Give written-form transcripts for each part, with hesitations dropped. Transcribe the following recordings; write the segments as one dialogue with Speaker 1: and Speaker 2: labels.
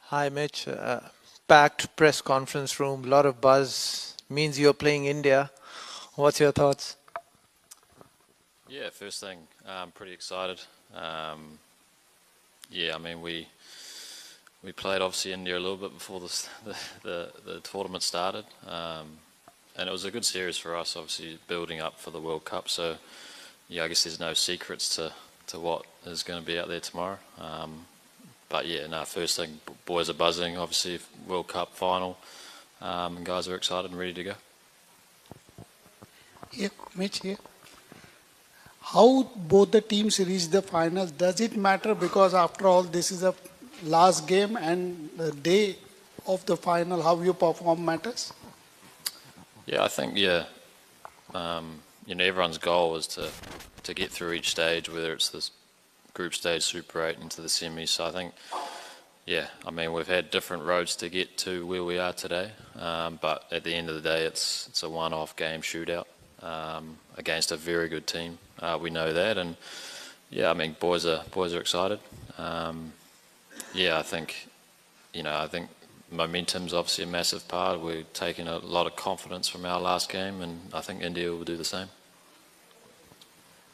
Speaker 1: Hi, Mitch. Packed press conference room, lot of buzz. Means you're playing India. What's your thoughts?
Speaker 2: Yeah, first thing, I'm pretty excited. Yeah, I mean we played obviously India a little bit before the tournament started, and it was a good series for us, obviously building up for the World Cup. So yeah, I guess there's no secrets to what is going to be out there tomorrow. But yeah, no, first thing, boys are buzzing, obviously World Cup final, and guys are excited and ready to go.
Speaker 3: Yeah, Mitch here. How both the teams reach the final? Does it matter? Because after all, this is a last game and the day of the final, how you perform matters?
Speaker 2: Yeah, I think everyone's goal is to get through each stage, whether it's this group stage, Super 8 into the semis. So I think, yeah, I mean we've had different roads to get to where we are today, but at the end of the day, it's a one-off game shootout against a very good team. We know that, and yeah, I mean boys are excited. Yeah, I think momentum's obviously a massive part. We're taking a lot of confidence from our last game, and I think India will do the same.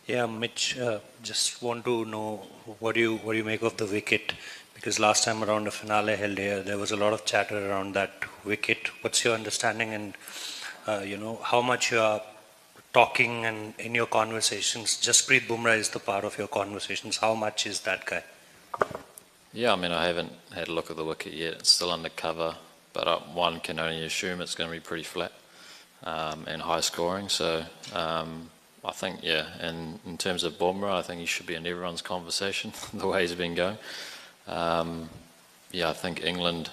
Speaker 4: Yeah, Mitch, just want to know what do you make of the wicket? Because last time around the finale held here, there was a lot of chatter around that wicket. What's your understanding, and how much you are talking and in your conversations? Jasprit Bumrah is the part of your conversations. How much is that guy?
Speaker 2: Yeah, I mean I haven't had a look at the wicket yet. It's still under cover, but one can only assume it's going to be pretty flat and high scoring. So. I think, yeah, and in terms of Bumrah, I think he should be in everyone's conversation, the way he's been going. Yeah, I think England,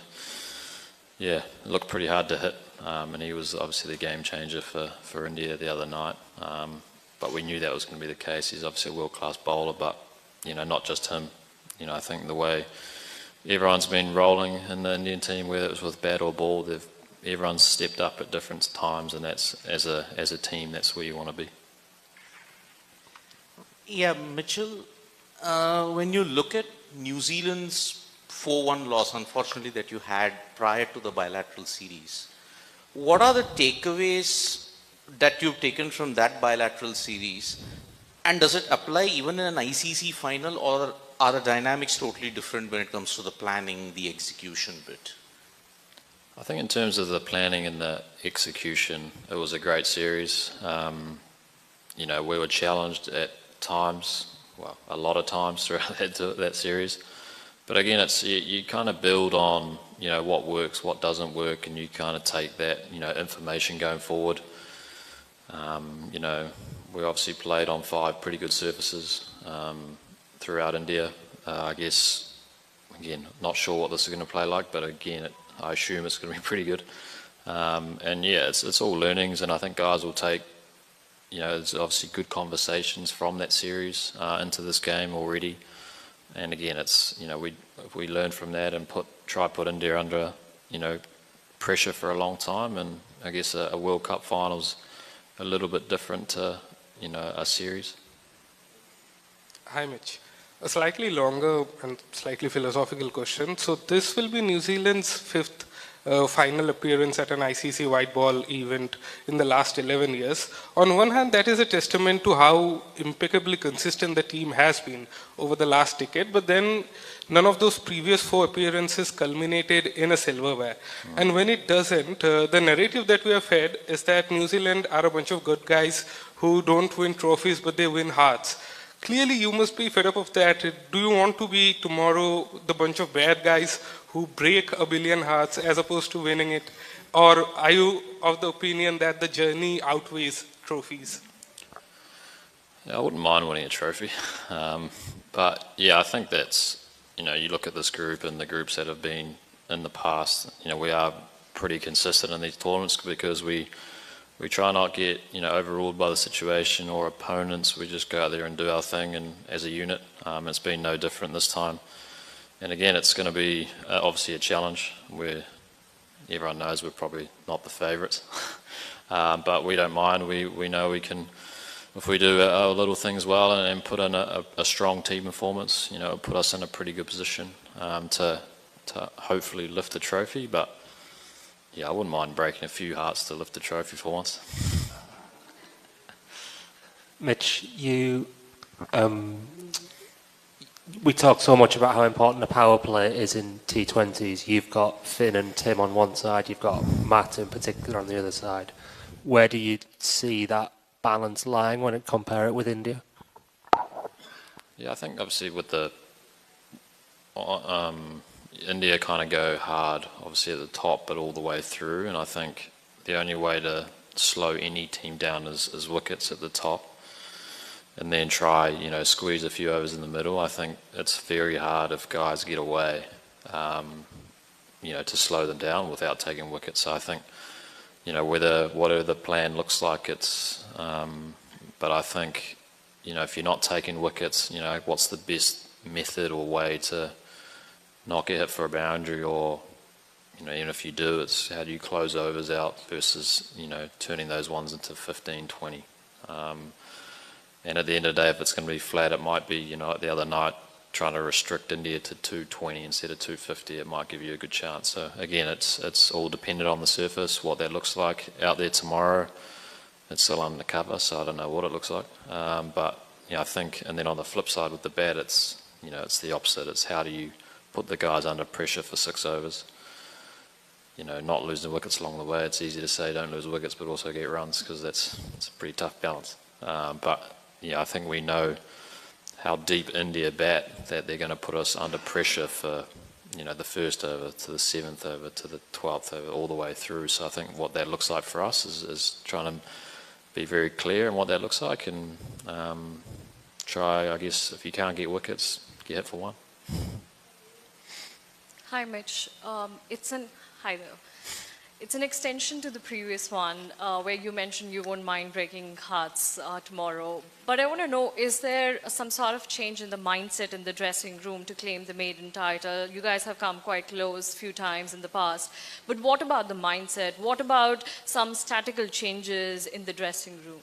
Speaker 2: yeah, looked pretty hard to hit, and he was obviously the game changer for India the other night. But we knew that was going to be the case. He's obviously a world-class bowler, but, not just him. I think the way everyone's been rolling in the Indian team, whether it was with bat or ball, everyone's stepped up at different times, and that's, as a team, that's where you want to be.
Speaker 5: Yeah, Mitchell, when you look at New Zealand's 4-1 loss, unfortunately, that you had prior to the bilateral series, what are the takeaways that you've taken from that bilateral series? And does it apply even in an ICC final, or are the dynamics totally different when it comes to the planning, the execution bit?
Speaker 2: I think in terms of the planning and the execution, it was a great series. We were challenged at times, well, a lot of times throughout that series. But again, it's you kind of build on what works, what doesn't work, and you kind of take that information going forward. We obviously played on 5 pretty good surfaces throughout India. I guess again, not sure what this is going to play like, but again, I assume it's going to be pretty good. And yeah, it's all learnings, and I think guys will take. There's obviously good conversations from that series into this game already, and again, it's if we learn from that and try put India under pressure for a long time, and I guess a World Cup final's a little bit different to a series.
Speaker 6: Hi, Mitch. A slightly longer and slightly philosophical question. So this will be New Zealand's 5th final appearance at an ICC white ball event in the last 11 years. On one hand, that is a testament to how impeccably consistent the team has been over the last decade, but then none of those previous 4 appearances culminated in a silverware. And when it doesn't, the narrative that we have had is that New Zealand are a bunch of good guys who don't win trophies, but they win hearts. Clearly, you must be fed up of that. Do you want to be tomorrow the bunch of bad guys who break a billion hearts as opposed to winning it? Or are you of the opinion that the journey outweighs trophies?
Speaker 2: Yeah, I wouldn't mind winning a trophy. But yeah, I think that's, you look at this group and the groups that have been in the past, we are pretty consistent in these tournaments because we try not get overruled by the situation or opponents. We just go out there and do our thing, and as a unit, it's been no different this time. And again, it's going to be obviously a challenge where everyone knows we're probably not the favourites, but we don't mind. We know we can, if we do our little things well and put in a strong team performance, put us in a pretty good position to to hopefully lift the trophy. But yeah, I wouldn't mind breaking a few hearts to lift the trophy for once.
Speaker 7: Mitch, we talk so much about how important the power play is in T20s. You've got Finn and Tim on one side, you've got Matt in particular on the other side. Where do you see that balance lying when you compare it with India?
Speaker 2: Yeah, I think obviously with the India kind of go hard, obviously at the top, but all the way through. And I think the only way to slow any team down is wickets at the top, and then try, squeeze a few overs in the middle. I think it's very hard if guys get away, to slow them down without taking wickets. So I think, whatever the plan looks like, but I think, if you're not taking wickets, what's the best method or way to not get hit for a boundary, or, even if you do, it's how do you close overs out versus, turning those ones into 15, 20. And at the end of the day, if it's going to be flat, it might be, like the other night, trying to restrict India to 220 instead of 250, it might give you a good chance. So again, it's all dependent on the surface, what that looks like out there tomorrow. It's still undercover, so I don't know what it looks like. But I think, and then on the flip side with the bat, it's the opposite. It's how do you put the guys under pressure for 6 overs? Not losing wickets along the way. It's easy to say don't lose wickets, but also get runs, because it's a pretty tough balance. But I think we know how deep India bat, that they're going to put us under pressure for, the first over to the 7th over to the 12th over, all the way through. So I think what that looks like for us is trying to be very clear in what that looks like, and try, I guess, if you can't get wickets, get hit for one.
Speaker 8: Hi, Mitch. Hi there. It's an extension to the previous one, where you mentioned you won't mind breaking hearts tomorrow. But I want to know, is there some sort of change in the mindset in the dressing room to claim the maiden title? You guys have come quite close a few times in the past. But what about the mindset? What about some statical changes in the dressing room?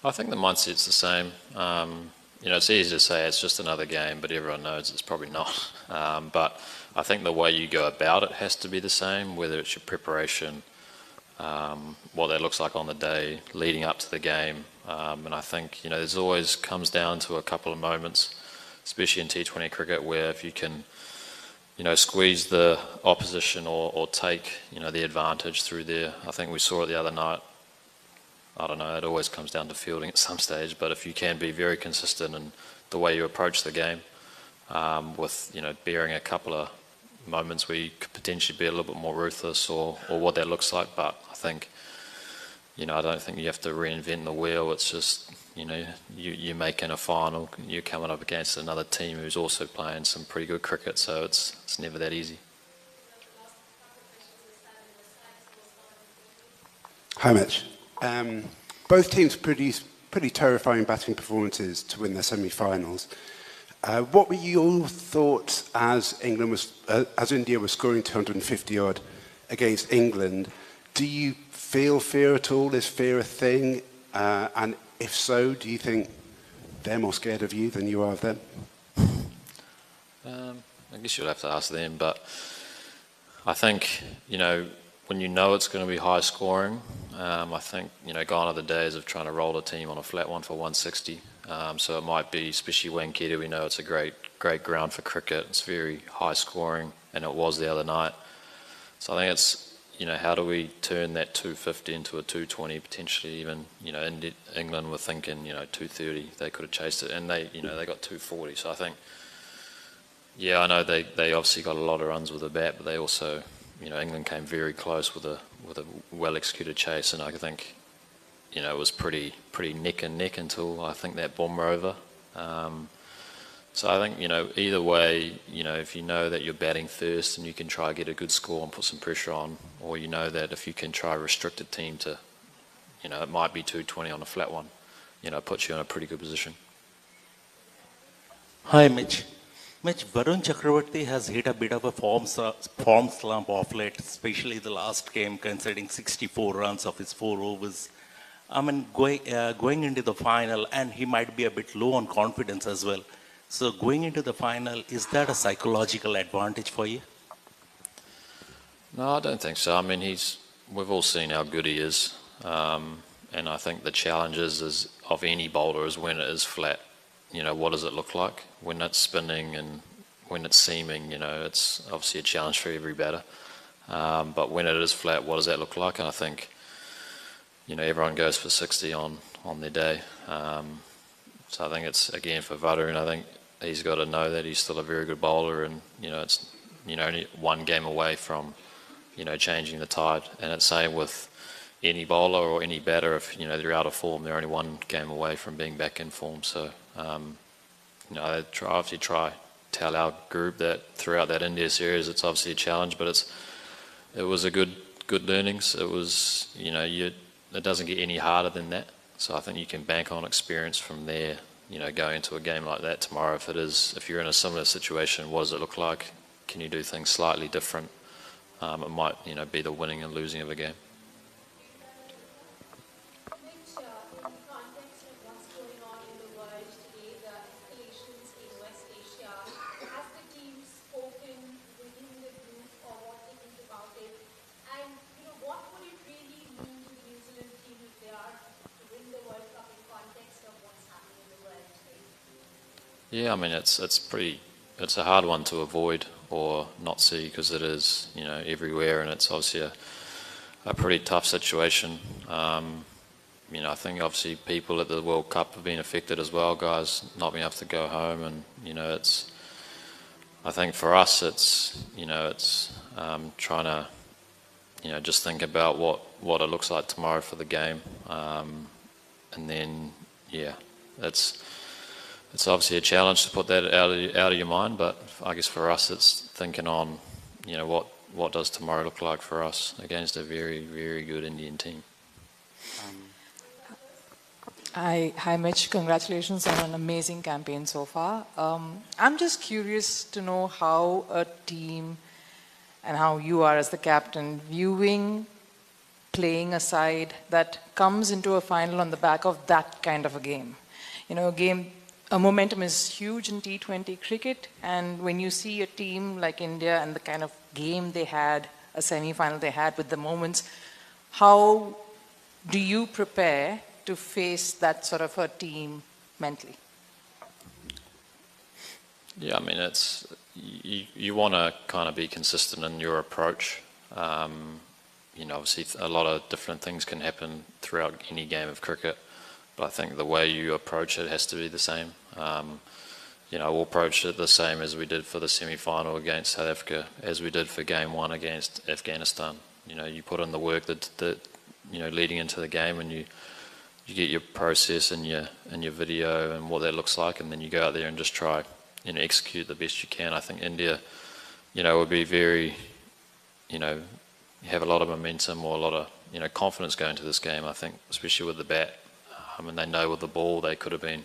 Speaker 2: I think the mindset's the same. It's easy to say it's just another game, but everyone knows it's probably not. But I think the way you go about it has to be the same, whether it's your preparation, what that looks like on the day, leading up to the game. And I think, there's always comes down to a couple of moments, especially in T20 cricket, where if you can, squeeze the opposition or take, the advantage through there. I think we saw it the other night. I don't know, it always comes down to fielding at some stage, but if you can be very consistent in the way you approach the game, with, bearing a couple of moments where you could potentially be a little bit more ruthless, or what that looks like. But I think, I don't think you have to reinvent the wheel. It's just, you're making a final, you're coming up against another team who's also playing some pretty good cricket, so it's never that easy.
Speaker 9: Hi, Mitch. Both teams produced pretty terrifying batting performances to win their semi-finals. What were your thoughts as India was scoring 250 odd against England? Do you feel fear at all? Is fear a thing? And if so, do you think they're more scared of you than you are of them?
Speaker 2: I guess you'll have to ask them, but I think, when it's going to be high scoring, I think, gone are the days of trying to roll a team on a flat one for 160. So it might be, especially Wankhede, we know it's a great ground for cricket. It's very high scoring, and it was the other night. So I think it's, how do we turn that 250 into a 220 potentially even? England were thinking, 230, they could have chased it, and they got 240. So I think, I know they obviously got a lot of runs with the bat, but they also, England came very close with a well-executed chase, and I think, it was pretty neck and neck until I think that Bumrah over. So I think, either way, if you know that you're batting first and you can try to get a good score and put some pressure on, or that if you can try to restrict a team to, it might be 220 on a flat one, it puts you in a pretty good position.
Speaker 10: Hi, Mitch. Mitch, Varun Chakravarti has hit a bit of a form slump off late, especially the last game, considering 64 runs of his 4 overs. I mean, going into the final, and he might be a bit low on confidence as well. So going into the final, is that a psychological advantage for you?
Speaker 2: No, I don't think so. I mean, we've all seen how good he is. And I think the challenge is of any bowler is when it is flat, what does it look like? When it's spinning and when it's seaming, it's obviously a challenge for every batter. But when it is flat, what does that look like? And I think, everyone goes for 60 on their day. So I think it's, again, for Varun, I think he's got to know that he's still a very good bowler and, it's, only one game away from, changing the tide. And it's same with any bowler or any batter. If, they're out of form, they're only one game away from being back in form. So, I obviously try tell our group that throughout that India series, it's obviously a challenge, but it was a good learnings. It was, it doesn't get any harder than that. So I think you can bank on experience from there, going into a game like that tomorrow. If you're in a similar situation, what does it look like? Can you do things slightly different? It might, be the winning and losing of a game.
Speaker 11: Which, in the context of what's going on in the world today, the escalations in West Asia, has the team spoken within the group or what they think about it? And, what would it really mean to the New Zealand team if they are to win the World Cup in context of what's happening in the world today?
Speaker 2: Yeah, I mean, it's a hard one to avoid or not see because it is, everywhere, and it's obviously a pretty tough situation. I think obviously people at the World Cup have been affected as well, guys not being able to go home, and I think for us it's trying to just think about what it looks like tomorrow for the game, and then it's obviously a challenge to put that out of your mind, but I guess for us it's thinking on, what does tomorrow look like for us against a very, very good Indian team.
Speaker 12: Hi, Mitch. Congratulations on an amazing campaign so far. I'm just curious to know how a team and how you are as the captain viewing playing a side that comes into a final on the back of that kind of a game. A momentum is huge in T20 cricket, and when you see a team like India and the kind of game they had, a semi-final they had with the moments, how do you prepare to face that sort of a team mentally?
Speaker 2: Yeah, I mean, you want to kind of be consistent in your approach. Obviously a lot of different things can happen throughout any game of cricket. But I think the way you approach it has to be the same. We'll approach it the same as we did for the semi-final against South Africa, as we did for game 1 against Afghanistan. You put in the work that leading into the game, and you get your process and your video and what that looks like, and then you go out there and just try execute the best you can. I think India, would be very, have a lot of momentum or a lot of confidence going into this game. I think, especially with the bat. They know with the ball they could have been,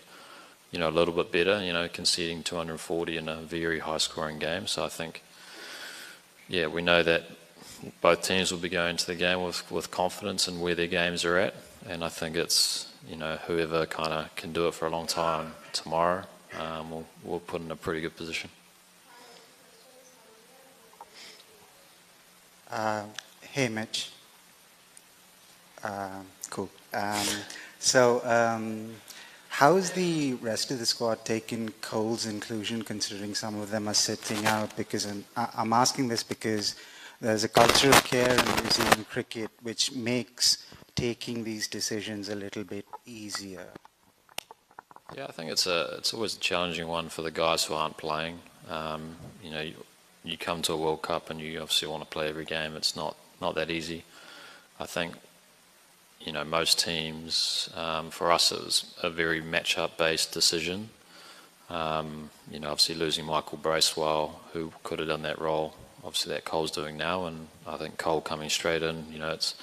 Speaker 2: a little bit better, conceding 240 in a very high-scoring game. So I think, we know that both teams will be going to the game with confidence in where their games are at. And I think it's, whoever kind of can do it for a long time tomorrow, we'll put in a pretty good position.
Speaker 13: Hey, Mitch. Cool. So, how's the rest of the squad taken Cole's inclusion, considering some of them are sitting out? Because I'm asking this because there's a culture of care in New Zealand cricket which makes taking these decisions a little bit easier.
Speaker 2: Yeah, I think it's always a challenging one for the guys who aren't playing. You come to a World Cup and you obviously want to play every game. It's not that easy. I think most teams, for us it was a very match-up based decision. Obviously losing Michael Bracewell, who could have done that role, obviously that Cole's doing now, and I think Cole coming straight in, it's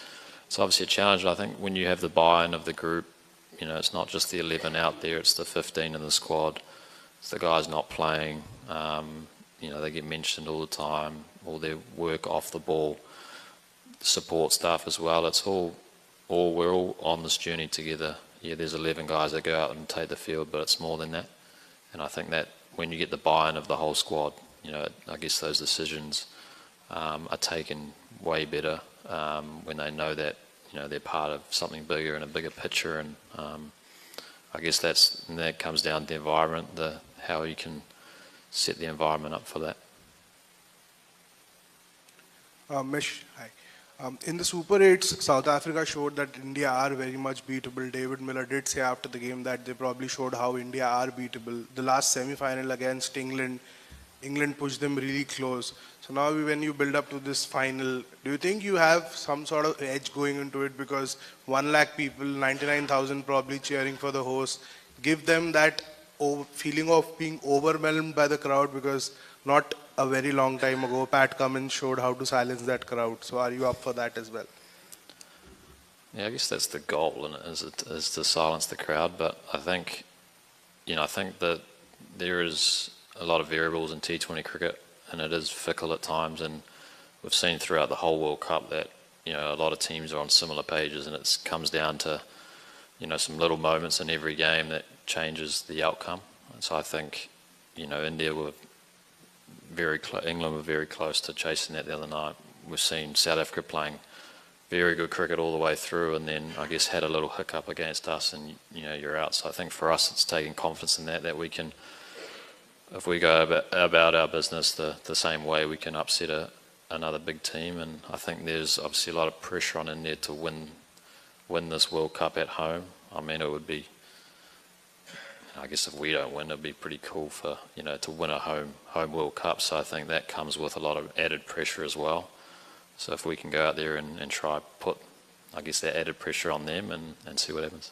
Speaker 2: obviously a challenge. I think when you have the buy-in of the group, it's not just the 11 out there, it's the 15 in the squad. It's the guys not playing, they get mentioned all the time, all their work off the ball, support staff as well. It's we're all on this journey together. Yeah, there's 11 guys that go out and take the field, but it's more than that. And I think that when you get the buy-in of the whole squad, you know, I guess those decisions are taken way better when they know that, you know, they're part of something bigger and a bigger picture. And I guess that comes down to the environment, how you can set the environment up for that.
Speaker 14: Mish, hi. In the Super 8s, South Africa showed that India are very much beatable. David Miller did say after the game that they probably showed how India are beatable. The last semi-final against England, England pushed them really close. So now when you build up to this final, do you think you have some sort of edge going into it? Because 1 lakh people, 99,000 probably cheering for the host, give them that feeling of being overwhelmed by the crowd, because not a very long time ago, Pat Cummins showed how to silence that crowd. So are you up for that as well?
Speaker 2: Yeah, I guess that's the goal, and is to silence the crowd. But I think, you know, I think that there is a lot of variables in T20 cricket, and it is fickle at times. And we've seen throughout the whole World Cup that, you know, a lot of teams are on similar pages, and it comes down to, you know, some little moments in every game that changes the outcome. And so I think, you know, England were very close to chasing that the other night. We've seen South Africa playing very good cricket all the way through, and then I guess had a little hiccup against us, and you know, you're out. So I think for us, it's taking confidence in that we can, if we go about our business the same way, we can upset another big team. And I think there's obviously a lot of pressure on India to win this World Cup at home. I mean, it would be, I guess if we don't win, it'd be pretty cool for, you know, to win a home World Cup. So I think that comes with a lot of added pressure as well. So if we can go out there and try put, I guess, that added pressure on them and see what happens.